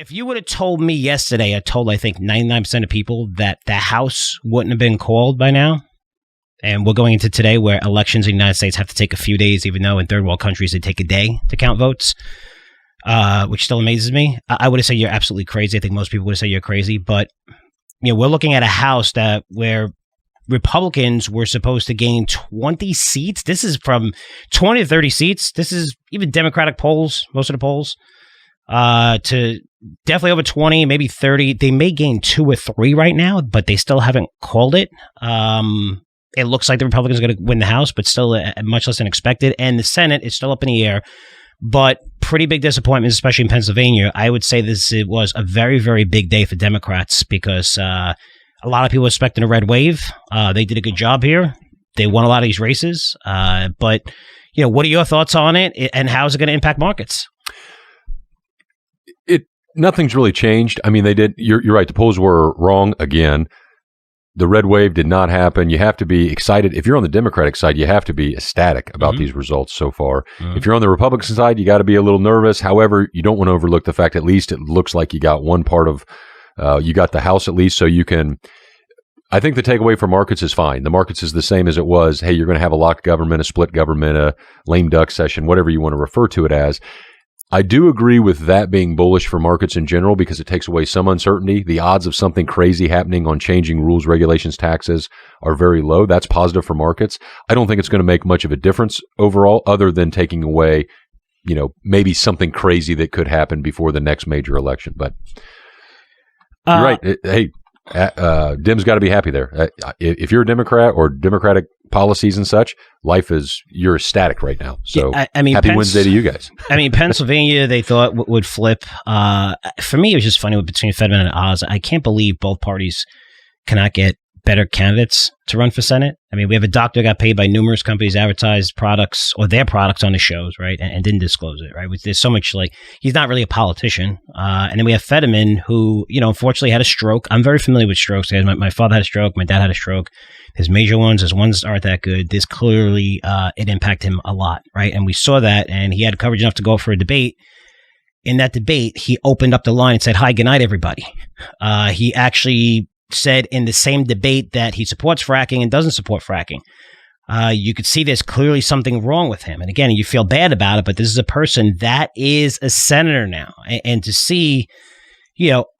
If you would have told me yesterday, I told, I think, 99% of people that the House wouldn't have been called by now. And we're going into today where elections in the United States have to take a few days, even though in third world countries they take a day to count votes, which still amazes me. I would have said you're absolutely crazy. I think most people would have said you're crazy. But we're looking at a House where Republicans were supposed to gain 20 seats. This is from 20 to 30 seats. This is even Democratic polls, most of the polls, to definitely over 20, maybe 30. They may gain 2 or 3 right now, but they still haven't called it. It looks like the Republicans are going to win the House, but still much less than expected. And the Senate is still up in the air, but pretty big disappointment, especially in Pennsylvania. I would say it was a very, very big day for Democrats because a lot of people were expecting a red wave. They did a good job here. They won a lot of these races. But, what are your thoughts on it, and how is it going to impact markets? Nothing's really changed. I mean, they did. You're right. The polls were wrong again. The red wave did not happen. You have to be excited. If you're on the Democratic side, you have to be ecstatic about these results so far. If you're on the Republican side, you got to be a little nervous. However, you don't want to overlook the fact at least it looks like you got one part of, you got the House at least, so you can. I think the takeaway for markets is fine. The markets is the same as it was. Hey, you're going to have a locked government, a split government, a lame duck session, whatever you want to refer to it as. I do agree with that being bullish for markets in general because it takes away some uncertainty. The odds of something crazy happening on changing rules, regulations, taxes are very low. That's positive for markets. I don't think it's going to make much of a difference overall other than taking away, maybe something crazy that could happen before the next major election. But you're right. Dems got to be happy there. If you're a Democrat or Democratic policies and such, you're ecstatic right now. So happy Wednesday to you guys. Pennsylvania, they thought would flip. For me, it was just funny between Fetterman and Oz. I can't believe both parties cannot get better candidates to run for Senate. We have a doctor who got paid by numerous companies, advertised products or their products on the shows, right, and didn't disclose it, right? There's so much he's not really a politician. And then we have Fetterman, who unfortunately had a stroke. I'm very familiar with strokes. My father had a stroke. My dad had a stroke. There's major ones. There's ones that aren't that good. This clearly it impacted him a lot, right? And we saw that, and he had coverage enough to go for a debate. In that debate, he opened up the line and said, "Hi, good night, everybody." He actually said in the same debate that he supports fracking and doesn't support fracking. You could see there's clearly something wrong with him. And again, you feel bad about it, but this is a person that is a senator now. And to see,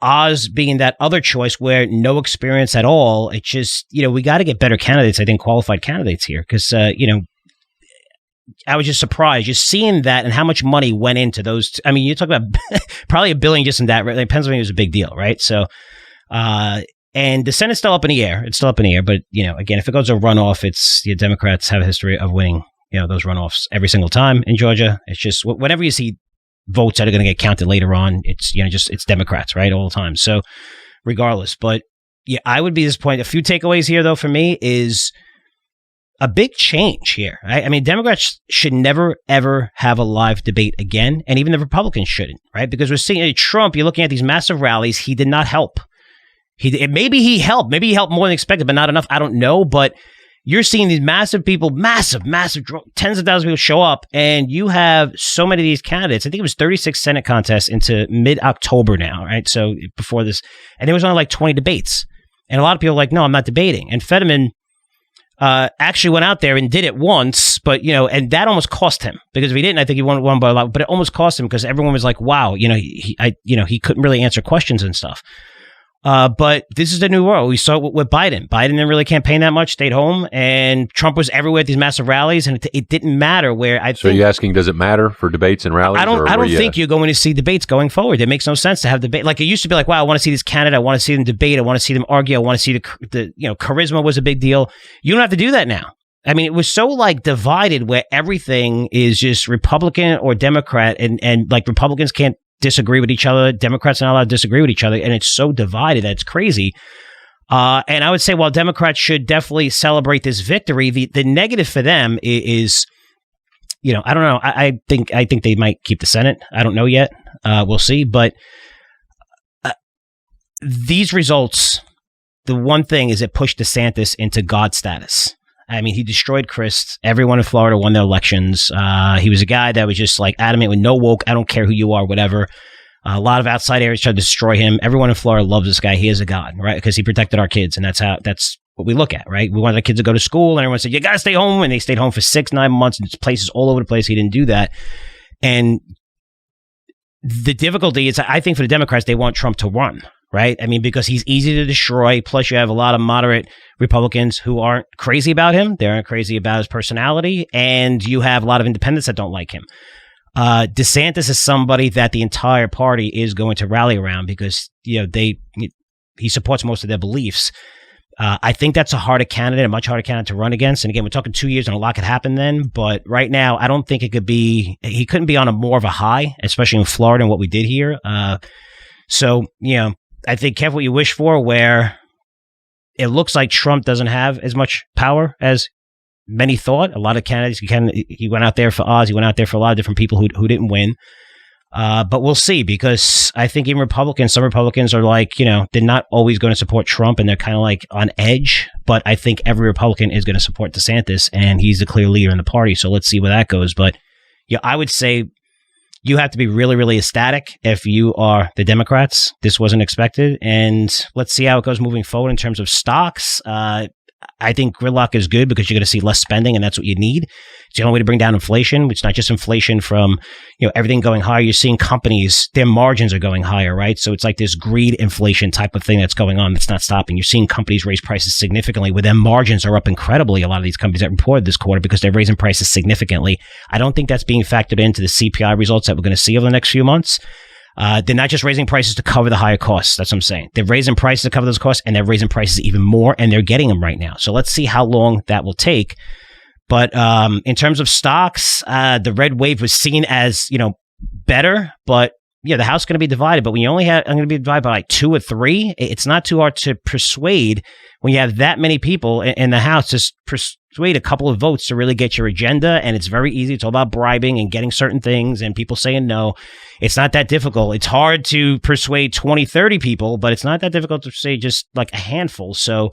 Oz being that other choice where no experience at all, it's just, we got to get better candidates, I think, qualified candidates here. Because, I was just surprised just seeing that and how much money went into those. You talk about probably $1 billion just in that. Right? Pennsylvania was a big deal, right? So, and the Senate's still up in the air. It's still up in the air. But, again, if it goes to a runoff, Democrats have a history of winning, those runoffs every single time in Georgia. It's just whenever you see votes that are going to get counted later on, it's, it's Democrats, right, all the time. So regardless. But, I would be disappointed. A few takeaways here, though, for me is a big change here. Right? Democrats should never, ever have a live debate again. And even the Republicans shouldn't, right? Because we're seeing Trump, you're looking at these massive rallies. He did not help. Maybe he helped more than expected, but not enough. I don't know. But you're seeing these massive people, massive, tens of thousands of people show up, and you have so many of these candidates. I think it was 36 Senate contests into mid-October now, right? So before this, and there was only 20 debates. And a lot of people were like, no, I'm not debating. And Fetterman actually went out there and did it once, but, and that almost cost him, because if he didn't, I think he won by a lot, but it almost cost him because everyone was like, wow, he couldn't really answer questions and stuff. But this is the new world. We saw it with Biden. Biden didn't really campaign that much, stayed home, and Trump was everywhere at these massive rallies, and it didn't matter where So are you asking, does it matter for debates and rallies? I don't think you're going to see debates going forward. It makes no sense to have debate. Like it used to be wow, I want to see this candidate. I want to see them debate. I want to see them argue. I want to see the charisma was a big deal. You don't have to do that now. It was so divided where everything is just Republican or Democrat, and Republicans can't disagree with each other. Democrats are not allowed to disagree with each other. And it's so divided that it's crazy. And I would say while Democrats should definitely celebrate this victory, the negative for them is, I don't know. I think they might keep the Senate. I don't know yet. We'll see. But these results, the one thing is it pushed DeSantis into God status. He destroyed Crist. Everyone in Florida won their elections. He was a guy that was just adamant with no woke. I don't care who you are, whatever. A lot of outside areas tried to destroy him. Everyone in Florida loves this guy. He is a god, right? Because he protected our kids, and that's what we look at, right? We wanted our kids to go to school, and everyone said, you got to stay home, and they stayed home for 6-9 months, and it's places all over the place. He didn't do that. And the difficulty is, I think for the Democrats, they want Trump to run, right? I mean, because he's easy to destroy. Plus, you have a lot of moderate Republicans who aren't crazy about him. They aren't crazy about his personality. And you have a lot of independents that don't like him. DeSantis is somebody that the entire party is going to rally around because, he supports most of their beliefs. I think that's a much harder candidate to run against. And again, we're talking 2 years and a lot could happen then. But right now, I don't think he couldn't be on more of a high, especially in Florida and what we did here. So, I think careful what you wish for, where it looks like Trump doesn't have as much power as many thought. A lot of candidates, he went out there for Oz. He went out there for a lot of different people who didn't win. But we'll see, because I think even some Republicans are like, they're not always going to support Trump, and they're kind of like on edge. But I think every Republican is going to support DeSantis, and he's the clear leader in the party. So let's see where that goes. But I would say you have to be really, really ecstatic if you are the Democrats. This wasn't expected. And let's see how it goes moving forward in terms of stocks. I think gridlock is good because you're going to see less spending, and that's what you need. It's the only way to bring down inflation. It's not just inflation from everything going higher. You're seeing companies, their margins are going higher, right? So it's like this greed inflation type of thing that's going on that's not stopping. You're seeing companies raise prices significantly where their margins are up incredibly. A lot of these companies that reported this quarter because they're raising prices significantly. I don't think that's being factored into the CPI results that we're going to see over the next few months. They're not just raising prices to cover the higher costs. That's what I'm saying. They're raising prices to cover those costs, and they're raising prices even more, and they're getting them right now. So let's see how long that will take. But in terms of stocks, the red wave was seen as, better, but the House is going to be divided. But when you I'm going to be divided by like 2 or 3, it's not too hard to persuade when you have that many people in the House to persuade a couple of votes to really get your agenda. And it's very easy. It's all about bribing and getting certain things and people saying no. It's not that difficult. It's hard to persuade 20, 30 people, but it's not that difficult to say just like a handful. So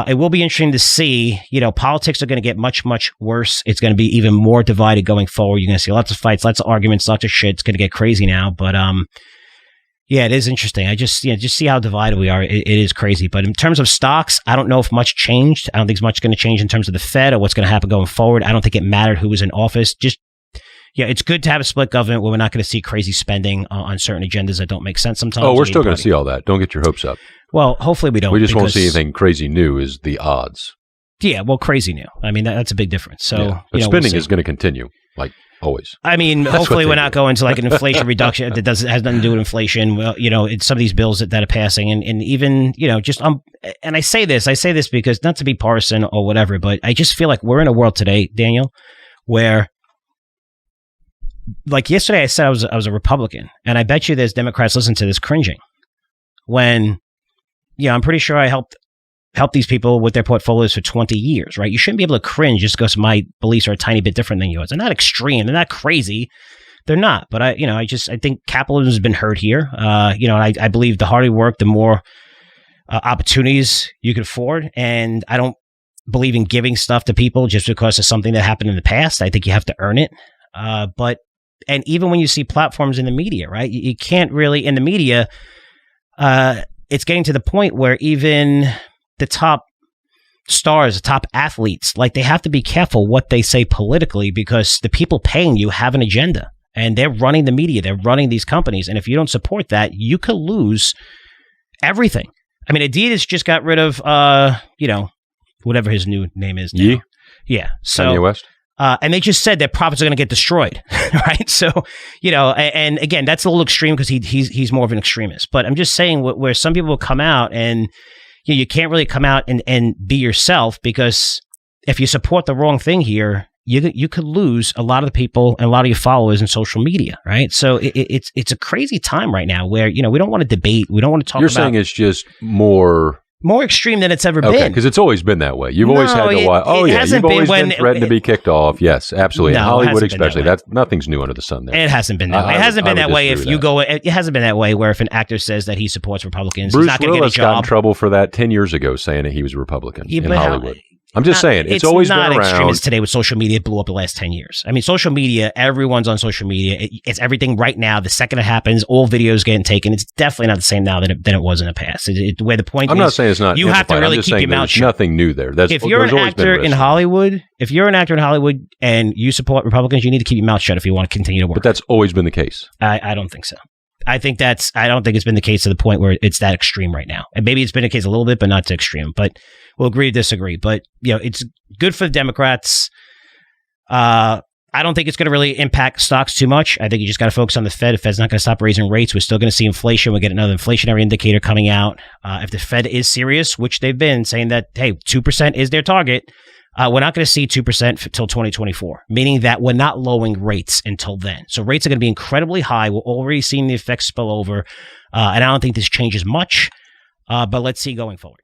it will be interesting to see. Politics are going to get much, much worse. It's going to be even more divided going forward. You're going to see lots of fights, lots of arguments, lots of shit. It's going to get crazy now. But yeah, it is interesting. I just see how divided we are. It is crazy. But in terms of stocks, I don't know if much changed. I don't think much going to change in terms of the Fed or what's going to happen going forward. I don't think it mattered who was in office. It's good to have a split government where we're not going to see crazy spending on certain agendas that don't make sense sometimes. Oh, we're still going to see all that. Don't get your hopes up. Well, hopefully we don't. We just won't see anything crazy new is the odds. Yeah, well, crazy new. I mean, that's a big difference. So, yeah. But spending is going to continue, like always. I mean, hopefully we're not going to like an inflation reduction that has nothing to do with inflation. Well, it's some of these bills that are passing, and even and I say this because not to be partisan or whatever, but I just feel like we're in a world today, Daniel, where like yesterday I said I was a Republican, and I bet you there's Democrats listening to this cringing when. I'm pretty sure I helped these people with their portfolios for 20 years, right? You shouldn't be able to cringe just because my beliefs are a tiny bit different than yours. They're not extreme. They're not crazy. They're not. But I think capitalism has been hurt here. I believe the harder you work, the more opportunities you can afford. And I don't believe in giving stuff to people just because of something that happened in the past. I think you have to earn it. And even when you see platforms in the media, right? You can't really, in the media, it's getting to the point where even the top stars, the top athletes, like they have to be careful what they say politically because the people paying you have an agenda and they're running the media. They're running these companies. And if you don't support that, you could lose everything. I mean, Adidas just got rid of, whatever his new name is now. Yeah. So, Kanye West. And they just said their profits are going to get destroyed, right? So, and again, that's a little extreme because he's more of an extremist. But I'm just saying where some people will come out and you can't really come out and be yourself because if you support the wrong thing here, you could lose a lot of the people and a lot of your followers in social media, right? So it's a crazy time right now where we don't want to debate, we don't want to talk. You're saying it's just more extreme than it's ever been. Because it's always been that way. You've always had to watch. Oh, yeah. You've always been threatened to be kicked off. Yes, absolutely. In Hollywood, especially. That's nothing's new under the sun there. It hasn't been that way. It hasn't been that way if you go. It hasn't been that way where if an actor says that he supports Republicans, Bruce he's not going to get a job. Got in trouble for that 10 years ago saying that he was a Republican in Hollywood. I'm just saying, it's always been around. It's not extreme as today with social media. It blew up the last 10 years. I mean, social media, everyone's on social media. It's everything right now. The second it happens, all videos getting taken. It's definitely not the same now than it was in the past. Where the point I'm not saying it's not. You have to really keep your mouth shut. Nothing new there. If you're an actor in Hollywood, and you support Republicans, you need to keep your mouth shut if you want to continue to work. But that's always been the case. I don't think so. I don't think it's been the case to the point where it's that extreme right now. And maybe it's been the case a little bit, but not to extreme. But we'll agree to disagree. But, it's good for the Democrats. I don't think it's going to really impact stocks too much. I think you just got to focus on the Fed. The Fed's not going to stop raising rates. We're still going to see inflation. We'll get another inflationary indicator coming out. If the Fed is serious, which they've been saying that, hey, 2% is their target, we're not going to see 2% until 2024, meaning that we're not lowering rates until then. So rates are going to be incredibly high. We're already seeing the effects spill over, and I don't think this changes much, but let's see going forward.